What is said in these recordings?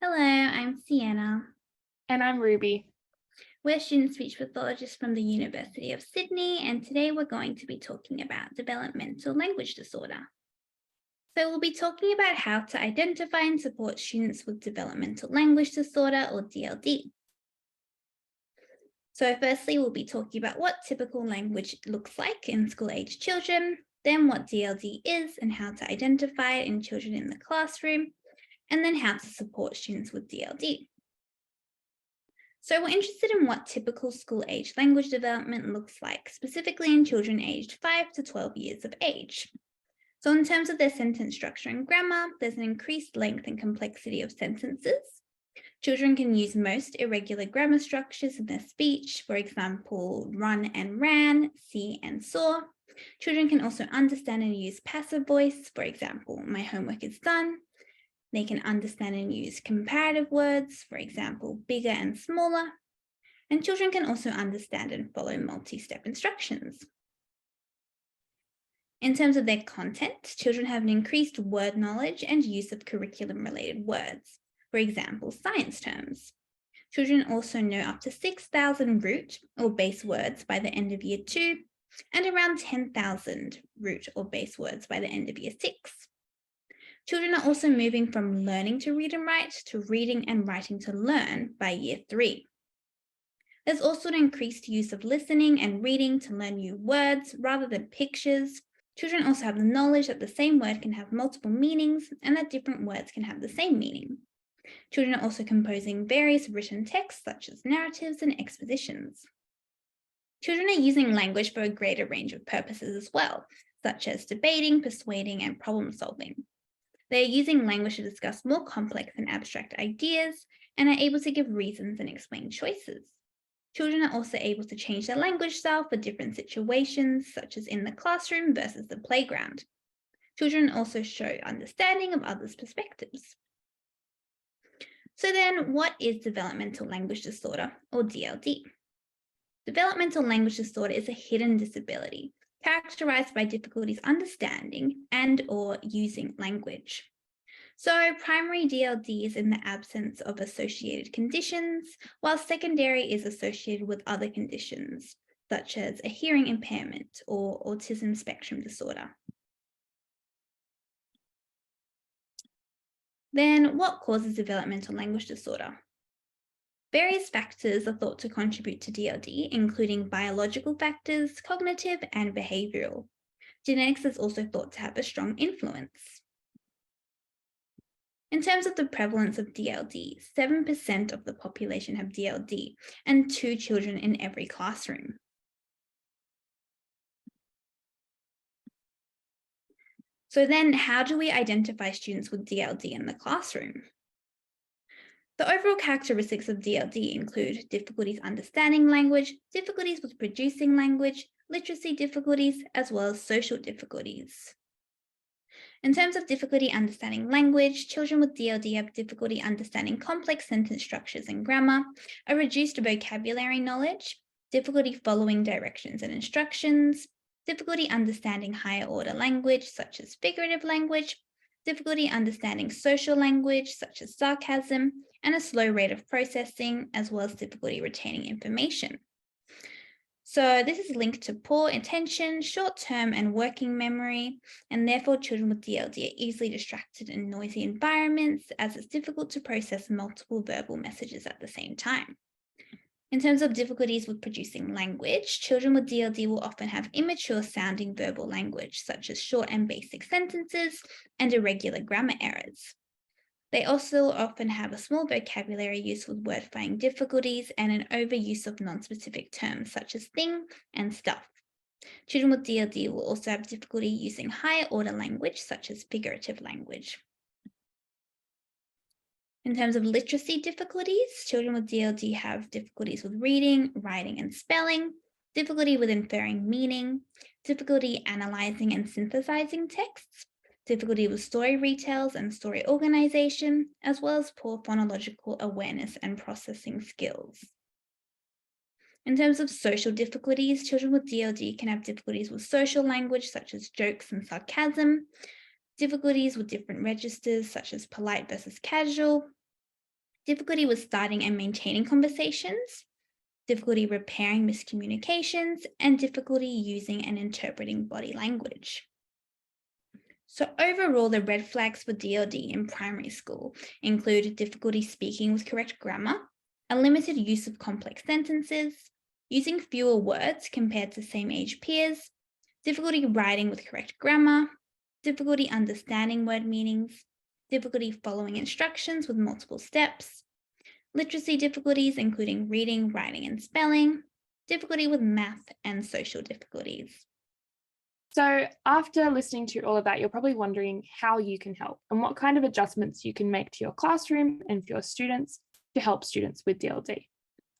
Hello, I'm Sienna. And I'm Ruby. We're student speech pathologists from the University of Sydney, and today we're going to be talking about developmental language disorder. So, we'll be talking about how to identify and support students with developmental language disorder or DLD. So, firstly, we'll be talking about what typical language looks like in school age children, then what DLD is and how to identify it in children in the classroom, and then how to support students with DLD. So we're interested in what typical school-age language development looks like, specifically in children aged 5 to 12 years of age. So in terms of their sentence structure and grammar, there's an increased length and complexity of sentences. Children can use most irregular grammar structures in their speech, for example, run and ran, see and saw. Children can also understand and use passive voice, for example, my homework is done. They can understand and use comparative words, for example, bigger and smaller. And children can also understand and follow multi-step instructions. In terms of their content, children have an increased word knowledge and use of curriculum-related words, for example, science terms. Children also know up to 6,000 root or base words by the end of year 2, and around 10,000 root or base words by the end of year 6. Children are also moving from learning to read and write to reading and writing to learn by year 3. There's also an increased use of listening and reading to learn new words rather than pictures. Children also have the knowledge that the same word can have multiple meanings and that different words can have the same meaning. Children are also composing various written texts such as narratives and expositions. Children are using language for a greater range of purposes as well, such as debating, persuading, and problem solving. They are using language to discuss more complex and abstract ideas and are able to give reasons and explain choices. Children are also able to change their language style for different situations, such as in the classroom versus the playground. Children also show understanding of others' perspectives. So then, what is developmental language disorder, or DLD? Developmental language disorder is a hidden disability characterized by difficulties understanding and or using language. So primary DLD is in the absence of associated conditions, while secondary is associated with other conditions, such as a hearing impairment or autism spectrum disorder. Then what causes developmental language disorder? Various factors are thought to contribute to DLD, including biological factors, cognitive, and behavioral. Genetics is also thought to have a strong influence. In terms of the prevalence of DLD, 7% of the population have DLD, and 2 children in every classroom. So then, how do we identify students with DLD in the classroom? The overall characteristics of DLD include difficulties understanding language, difficulties with producing language, literacy difficulties, as well as social difficulties. In terms of difficulty understanding language, children with DLD have difficulty understanding complex sentence structures and grammar, a reduced vocabulary knowledge, difficulty following directions and instructions, difficulty understanding higher order language such as figurative language, difficulty understanding social language such as sarcasm, and a slow rate of processing, as well as difficulty retaining information. So this is linked to poor attention, short-term and working memory, and therefore children with DLD are easily distracted in noisy environments as it's difficult to process multiple verbal messages at the same time. In terms of difficulties with producing language, children with DLD will often have immature sounding verbal language, such as short and basic sentences and irregular grammar errors. They also often have a small vocabulary use with word-finding difficulties and an overuse of non-specific terms such as thing and stuff. Children with DLD will also have difficulty using higher order language such as figurative language. In terms of literacy difficulties, children with DLD have difficulties with reading, writing, and spelling, difficulty with inferring meaning, difficulty analyzing and synthesizing texts, difficulty with story retells and story organization, as well as poor phonological awareness and processing skills. In terms of social difficulties, children with DLD can have difficulties with social language such as jokes and sarcasm, difficulties with different registers such as polite versus casual, difficulty with starting and maintaining conversations, difficulty repairing miscommunications, and difficulty using and interpreting body language. So overall, the red flags for DLD in primary school include difficulty speaking with correct grammar, a limited use of complex sentences, using fewer words compared to same age peers, difficulty writing with correct grammar, difficulty understanding word meanings, difficulty following instructions with multiple steps, literacy difficulties including reading, writing, and spelling, difficulty with math, and social difficulties. So after listening to all of that, you're probably wondering how you can help and what kind of adjustments you can make to your classroom and for your students to help students with DLD.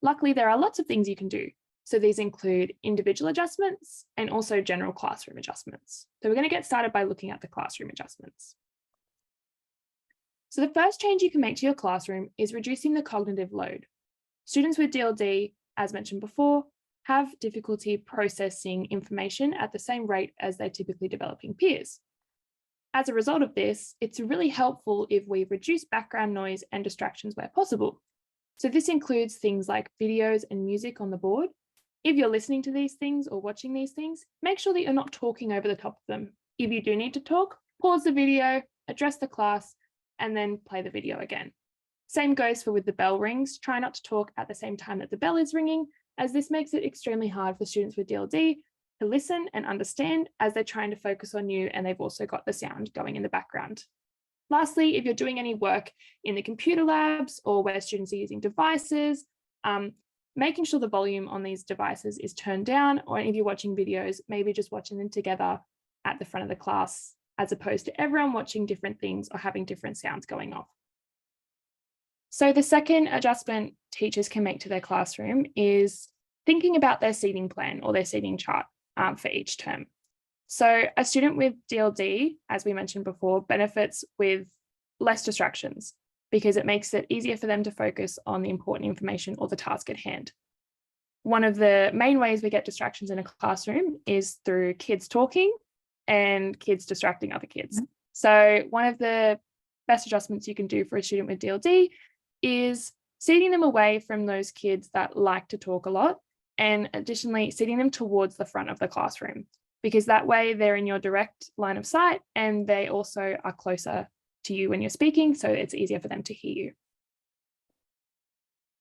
Luckily, there are lots of things you can do. So these include individual adjustments and also general classroom adjustments. So we're going to get started by looking at the classroom adjustments. So the first change you can make to your classroom is reducing the cognitive load. Students with DLD, as mentioned before, have difficulty processing information at the same rate as their typically developing peers. As a result of this, it's really helpful if we reduce background noise and distractions where possible. So this includes things like videos and music on the board. If you're listening to these things or watching these things, make sure that you're not talking over the top of them. If you do need to talk, pause the video, address the class, and then play the video again. Same goes for with the bell rings. Try not to talk at the same time that the bell is ringing, as this makes it extremely hard for students with DLD to listen and understand as they're trying to focus on you and they've also got the sound going in the background. Lastly, if you're doing any work in the computer labs or where students are using devices, making sure the volume on these devices is turned down, or if you're watching videos, maybe just watching them together at the front of the class, as opposed to everyone watching different things or having different sounds going off. So the second adjustment teachers can make to their classroom is thinking about their seating plan or their seating chart for each term. So a student with DLD, as we mentioned before, benefits with less distractions because it makes it easier for them to focus on the important information or the task at hand. One of the main ways we get distractions in a classroom is through kids talking and kids distracting other kids. So one of the best adjustments you can do for a student with DLD is seating them away from those kids that like to talk a lot, and additionally seating them towards the front of the classroom, because that way they're in your direct line of sight and they also are closer to you when you're speaking, so it's easier for them to hear you.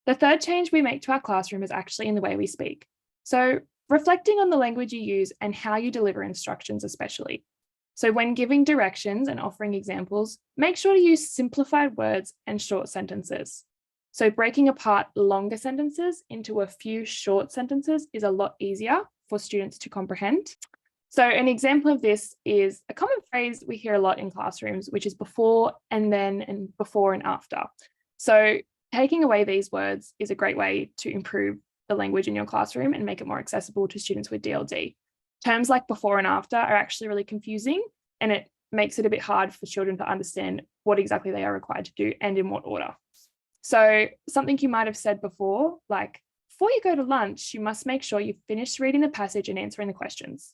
The third change we make to our classroom is actually in the way we speak. So reflecting on the language you use and how you deliver instructions especially. So when giving directions and offering examples, make sure to use simplified words and short sentences. So breaking apart longer sentences into a few short sentences is a lot easier for students to comprehend. So an example of this is a common phrase we hear a lot in classrooms, which is before and then and before and after. So taking away these words is a great way to improve the language in your classroom and make it more accessible to students with DLD. Terms like before and after are actually really confusing, and it makes it a bit hard for children to understand what exactly they are required to do and in what order. So something you might have said before, like, before you go to lunch, you must make sure you've finished reading the passage and answering the questions.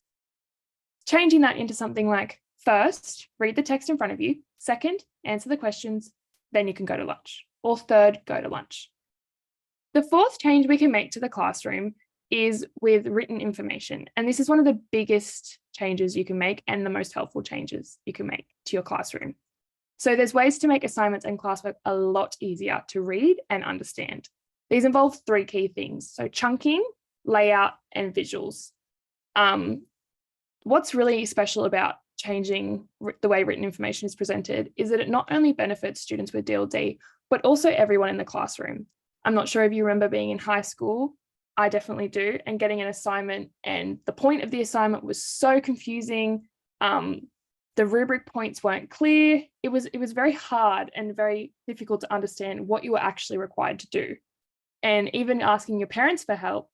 Changing that into something like, first, read the text in front of you. Second, answer the questions, then you can go to lunch. Or third, go to lunch. The fourth change we can make to the classroom is with written information. And this is one of the biggest changes you can make and the most helpful changes you can make to your classroom. So there's ways to make assignments and classwork a lot easier to read and understand. These involve three key things. So chunking, layout, and visuals. What's really special about changing the way written information is presented is that it not only benefits students with DLD, but also everyone in the classroom. I'm not sure if you remember being in high school. I definitely do, and getting an assignment, and the point of the assignment was so confusing. The rubric points weren't clear. It was very hard and very difficult to understand what you were actually required to do. And even asking your parents for help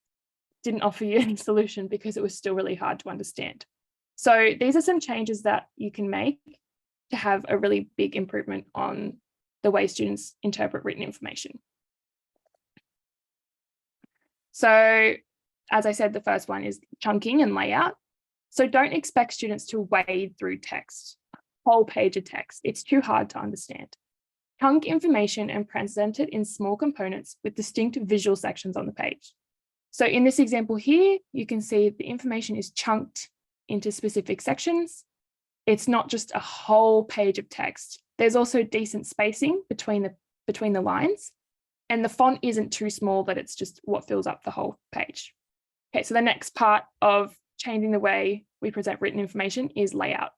didn't offer you any solution because it was still really hard to understand. So these are some changes that you can make to have a really big improvement on the way students interpret written information. So as I said, the first one is chunking and layout. So don't expect students to wade through text, a whole page of text. It's too hard to understand. chunk information and present it in small components with distinct visual sections on the page. So in this example here, you can see the information is chunked into specific sections. It's not just a whole page of text. There's also decent spacing between the lines, and the font isn't too small that it's just what fills up the whole page. Okay, so the next part of changing the way we present written information is layout.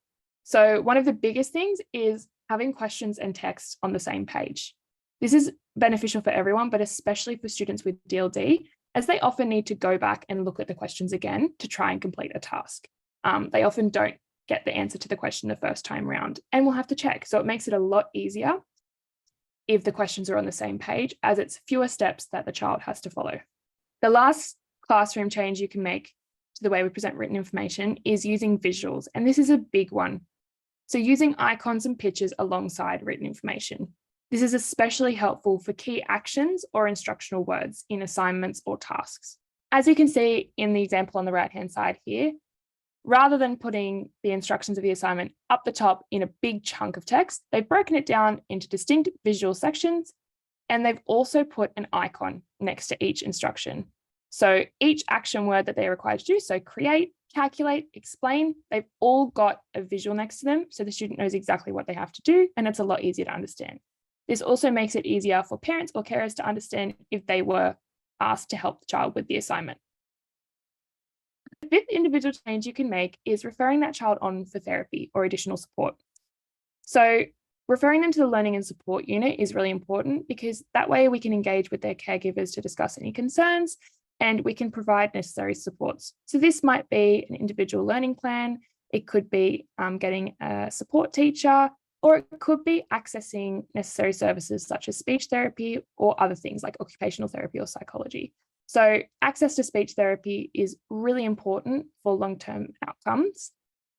So one of the biggest things is having questions and text on the same page. This is beneficial for everyone, but especially for students with DLD, as they often need to go back and look at the questions again to try and complete a task. They often don't get the answer to the question the first time round, and we'll have to check. So it makes it a lot easier if the questions are on the same page, as it's fewer steps that the child has to follow. The last classroom change you can make to the way we present written information is using visuals, and this is a big one. So using icons and pictures alongside written information. This is especially helpful for key actions or instructional words in assignments or tasks. As you can see in the example on the right-hand side here, rather than putting the instructions of the assignment up the top in a big chunk of text, they've broken it down into distinct visual sections, and they've also put an icon next to each instruction. So each action word that they're required to do, so create, calculate, explain, they've all got a visual next to them, so the student knows exactly what they have to do, and it's a lot easier to understand. This also makes it easier for parents or carers to understand if they were asked to help the child with the assignment. The fifth individual change you can make is referring that child on for therapy or additional support. So referring them to the learning and support unit is really important, because that way we can engage with their caregivers to discuss any concerns, and we can provide necessary supports. So this might be an individual learning plan, it could be getting a support teacher, or it could be accessing necessary services such as speech therapy or other things like occupational therapy or psychology. So access to speech therapy is really important for long-term outcomes.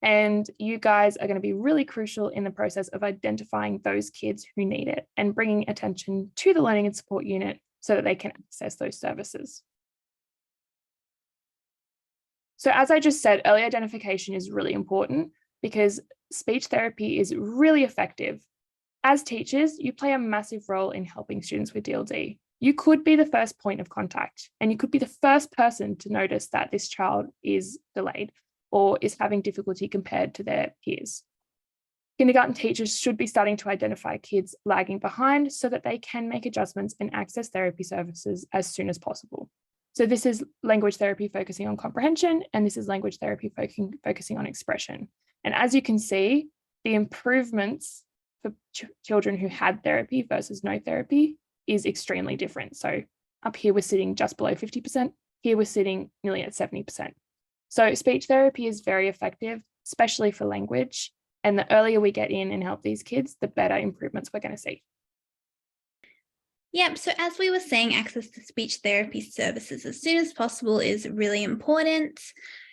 And you guys are going to be really crucial in the process of identifying those kids who need it and bringing attention to the learning and support unit so that they can access those services. So as I just said, early identification is really important because speech therapy is really effective. As teachers, you play a massive role in helping students with DLD. You could be the first point of contact, and you could be the first person to notice that this child is delayed or is having difficulty compared to their peers. Kindergarten teachers should be starting to identify kids lagging behind so that they can make adjustments and access therapy services as soon as possible. So this is language therapy focusing on comprehension, and this is language therapy focusing on expression. And as you can see, the improvements for children who had therapy versus no therapy is extremely different. So up here, we're sitting just below 50%. Here, we're sitting nearly at 70%. So speech therapy is very effective, especially for language. And the earlier we get in and help these kids, the better improvements we're going to see. Yep, so as we were saying, access to speech therapy services as soon as possible is really important.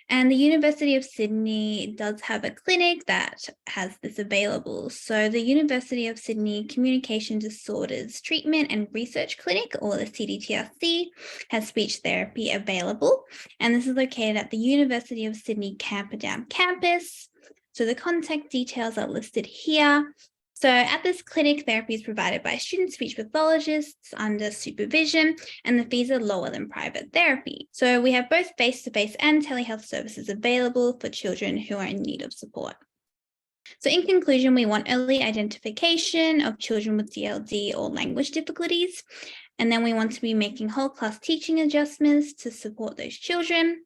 And the University of Sydney does have a clinic that has this available. So the University of Sydney Communication Disorders Treatment and Research Clinic, or the CDTRC, has speech therapy available. And this is located at the University of Sydney Camperdown campus. So the contact details are listed here. So at this clinic, therapy is provided by student speech pathologists under supervision, and the fees are lower than private therapy. So we have both face-to-face and telehealth services available for children who are in need of support. So in conclusion, we want early identification of children with DLD or language difficulties, and then we want to be making whole class teaching adjustments to support those children.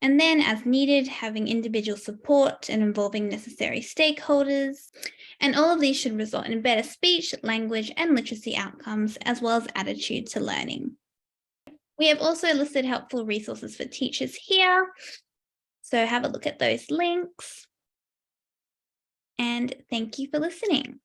And then as needed, having individual support and involving necessary stakeholders. And all of these should result in better speech, language, and literacy outcomes, as well as attitude to learning. We have also listed helpful resources for teachers here. So have a look at those links. And thank you for listening.